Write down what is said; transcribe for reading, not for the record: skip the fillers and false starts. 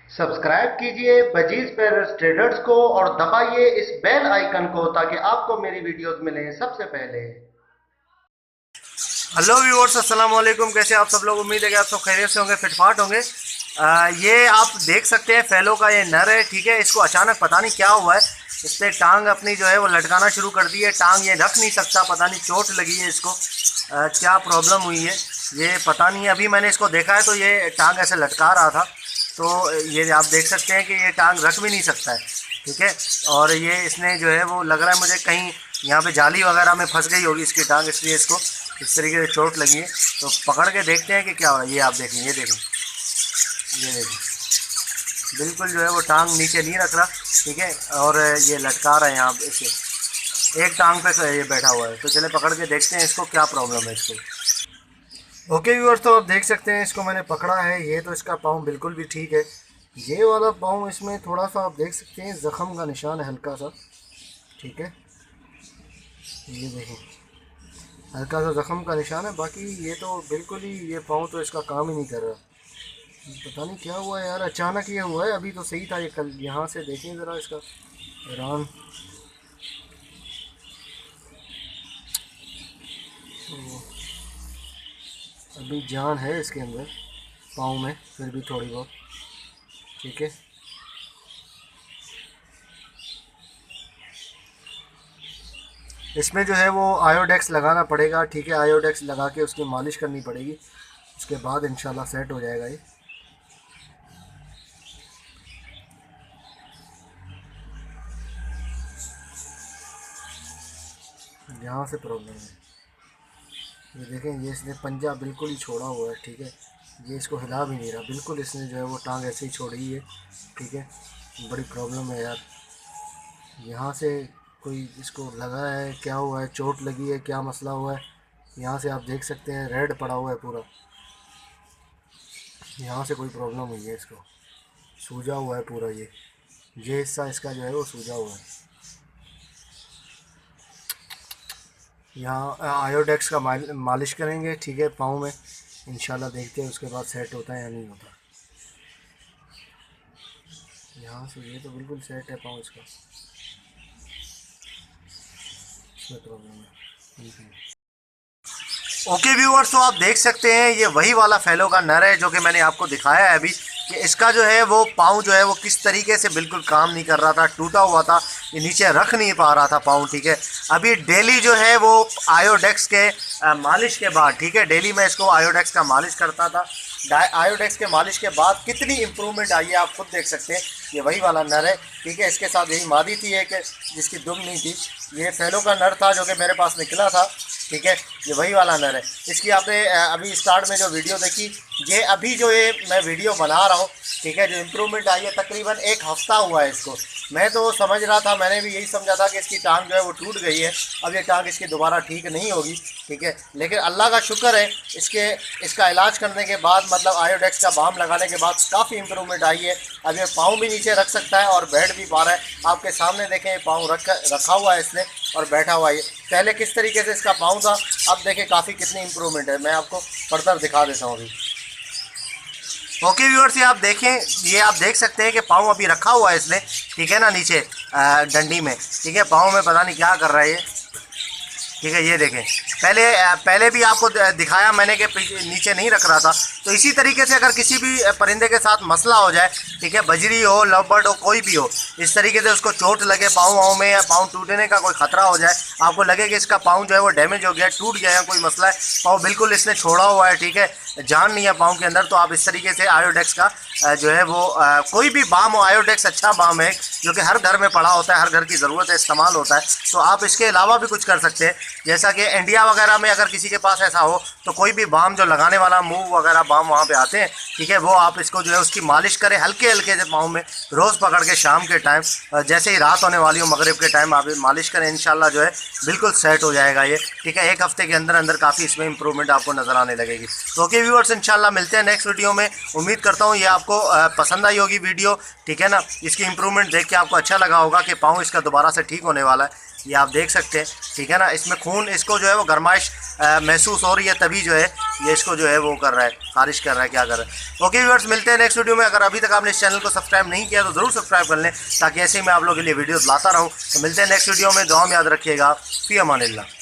Subscribe कीजिए budgies Perez traders को और दबाइए इस बेल आइकन को ताकि आपको मेरी वीडियोस मिलें सबसे पहले। हेलो व्यूअर्स, अस्सलाम वालेकुम। कैसे आप सब लोग? उम्मीद है कि आप सब खैरियत से होंगे, फिटफाट होंगे। ये आप देख सकते हैं फैलो का ये नर है, ठीक है। इसको अचानक पता नहीं क्या हुआ है, इस पर टांग अपनी जो है वो लटकाना शुरू कर दी है। टांग ये रख नहीं सकता, पता नहीं चोट लगी है इसको। क्या प्रॉब्लम हुई है ये पता नहीं है। अभी मैंने इसको देखा है तो ये टांग ऐसे लटका रहा था, तो ये आप देख सकते हैं कि ये टांग रख भी नहीं सकता है, ठीक है। और ये इसने जो है वो लग रहा है मुझे कहीं यहाँ पे जाली वगैरह में फंस गई होगी इसकी टांग, इसलिए इसको इस तरीके से चोट लगी है। तो पकड़ के देखते हैं कि क्या हो रहा है। ये आप देखें, ये देखें, ये देखें, बिल्कुल जो है वो टांग नीचे नहीं रख रहा, ठीक है। और ये लटका रहा है यहाँ पे, इसे एक टांग पे ये बैठा हुआ है। तो चले पकड़ के देखते हैं इसको क्या प्रॉब्लम है इसको। ओके व्यूअर्स, तो आप देख सकते हैं इसको मैंने पकड़ा है। ये तो इसका पाँव बिल्कुल भी ठीक है। ये वाला पाँव इसमें थोड़ा सा आप देख सकते हैं ज़ख़म का निशान है हल्का सा, ठीक है। ये देखें, हल्का सा ज़ख़म का निशान है। बाकी ये तो बिल्कुल ही, ये पाँव तो इसका काम ही नहीं कर रहा। पता नहीं क्या हुआ है यार, अचानक ये हुआ है। अभी तो सही था ये, कल यहाँ से देखें ज़रा इसका हैरान। तो अभी जान है इसके अंदर पाँव में, फिर भी थोड़ी बहुत, ठीक है। इसमें जो है वो आयोडेक्स लगाना पड़ेगा, ठीक है। आयोडेक्स लगा के उसकी मालिश करनी पड़ेगी, उसके बाद इंशाल्लाह सेट हो जाएगा ये। यहाँ से प्रॉब्लम है, ये देखें, ये इसने पंजा बिल्कुल ही छोड़ा हुआ है, ठीक है। ये इसको हिला भी नहीं रहा, बिल्कुल इसने जो है वो टांग ऐसे ही छोड़ी है, ठीक है। बड़ी प्रॉब्लम है यार। यहाँ से कोई इसको लगा है, क्या हुआ है, चोट लगी है, क्या मसला हुआ है। यहाँ से आप देख सकते हैं रेड पड़ा हुआ है पूरा। यहाँ से कोई प्रॉब्लम हुई है इसको, सूजा हुआ है पूरा। ये हिस्सा इसका जो है वो सूजा हुआ है। यहाँ आयोडेक्स का मालिश करेंगे, ठीक है, पाँव में। इंशाल्लाह देखते हैं उसके बाद सेट होता है या नहीं होता। यहाँ से ये तो बिल्कुल सेट है पाँव इसका, इसमें प्रॉब्लम है। ओके व्यूअर्स, तो आप देख सकते हैं ये वही वाला फैलो का नर है जो कि मैंने आपको दिखाया है अभी, कि इसका जो है वो पाँव जो है वो किस तरीके से बिल्कुल काम नहीं कर रहा था, टूटा हुआ था, ये नीचे रख नहीं पा रहा था पाँव, ठीक है। अभी डेली जो है वो आयोडेक्स के मालिश के बाद, ठीक है, डेली मैं इसको आयोडेक्स का मालिश करता था। आयोडेक्स के मालिश के बाद कितनी इंप्रूवमेंट आई है आप खुद देख सकते हैं। ये वही वाला नर है, ठीक है। इसके साथ यही मादी थी एक जिसकी दुम नहीं थी। ये फैलो का नर था जो कि मेरे पास निकला था, ठीक है। ये वही वाला नर है। इसकी आपने अभी स्टार्ट में जो वीडियो देखी, ये अभी जो ये मैं वीडियो बना रहा हूँ, ठीक है, जो इम्प्रूवमेंट आई है तकरीबन एक हफ़्ता हुआ है इसको। मैं तो समझ रहा था, मैंने भी यही समझा था कि इसकी टांग जो है वो टूट गई है, अब ये टांग इसकी दोबारा ठीक नहीं होगी, ठीक है। लेकिन अल्लाह का शुक्र है, इसका इलाज करने के बाद, मतलब आयोडेक्स का बाम लगाने के बाद काफ़ी इम्प्रूवमेंट आई है। अब ये पाँव भी नीचे रख सकता है और बैठ भी पा रहा है। आपके सामने देखें, पाँव रखा हुआ है इसने और बैठा हुआ है। पहले किस तरीके से इसका पाँव था, अब देखें काफ़ी कितनी इम्प्रूवमेंट है। मैं आपको फर्दर दिखा देता हूँ अभी। ओके व्यूअर्स, ये आप देखें, ये आप देख सकते हैं कि पाँव अभी रखा हुआ है इसने, ठीक है ना, नीचे डंडी में, ठीक है। पाँव में पता नहीं क्या कर रहा है ये, ठीक है। ये देखें, पहले भी आपको दिखाया मैंने कि नीचे नहीं रख रहा था। तो इसी तरीके से अगर किसी भी परिंदे के साथ मसला हो जाए, ठीक है, बजरी हो, लव बर्ड हो, कोई भी हो, इस तरीके से उसको चोट लगे पाँव में या पाँव टूटने का कोई ख़तरा हो जाए, आपको लगे कि इसका पाँव जो है वो डैमेज हो गया, टूट गया है, कोई मसला है, पाँव बिल्कुल इसने छोड़ा हुआ है, ठीक है, जान नहीं है पाँव के अंदर, तो आप इस तरीके से आयोडेक्स का जो है वो कोई भी बाम हो, आयोडेक्स अच्छा बाम है जो कि हर घर में पड़ा होता है, हर घर की ज़रूरत है, इस्तेमाल होता है। तो आप इसके अलावा भी कुछ कर सकते हैं, जैसा कि इंडिया वगैरह में अगर किसी के पास ऐसा हो तो कोई भी बाम जो लगाने वाला मूव वगैरह बाम वहाँ पे आते हैं, ठीक है, वो आप इसको जो है उसकी मालिश करें हल्के हल्के से पाँव में, रोज़ पकड़ के शाम के टाइम, जैसे ही रात होने वाली हो मगरिब के टाइम आप मालिश करें, इंशाल्लाह जो है बिल्कुल सेट हो जाएगा ये, ठीक है। एक हफ्ते के अंदर अंदर काफ़ी इसमें इंप्रूवमेंट आपको नज़र आने लगेगी। तो ओके व्यूअर्स, इंशाल्लाह मिलते हैं नेक्स्ट वीडियो में। उम्मीद करता हूँ ये आपको पसंद आई होगी वीडियो, ठीक है ना। इसकी इंप्रूवमेंट देख के आपको अच्छा लगा होगा कि पाँव इसका दोबारा से ठीक होने वाला है। ये आप देख सकते हैं, ठीक है ना। इसमें खून, इसको जो है वो गर्माइश महसूस हो रही है, तभी जो है ये इसको जो है वो कर रहा है, खारिश कर रहा है, क्या कर रहा है। ओके व्यूअर्स, मिलते हैं नेक्स्ट वीडियो में। अगर अभी तक आपने इस चैनल को सब्सक्राइब नहीं किया तो ज़रूर सब्सक्राइब कर लें, ताकि ऐसे ही मैं आप लोगों के लिए वीडियोज़ लाता रहूँ। तो मिलते हैं नेक्स्ट वीडियो में, दुआ में याद रखिएगा। फ़ी अमानिल्लाह।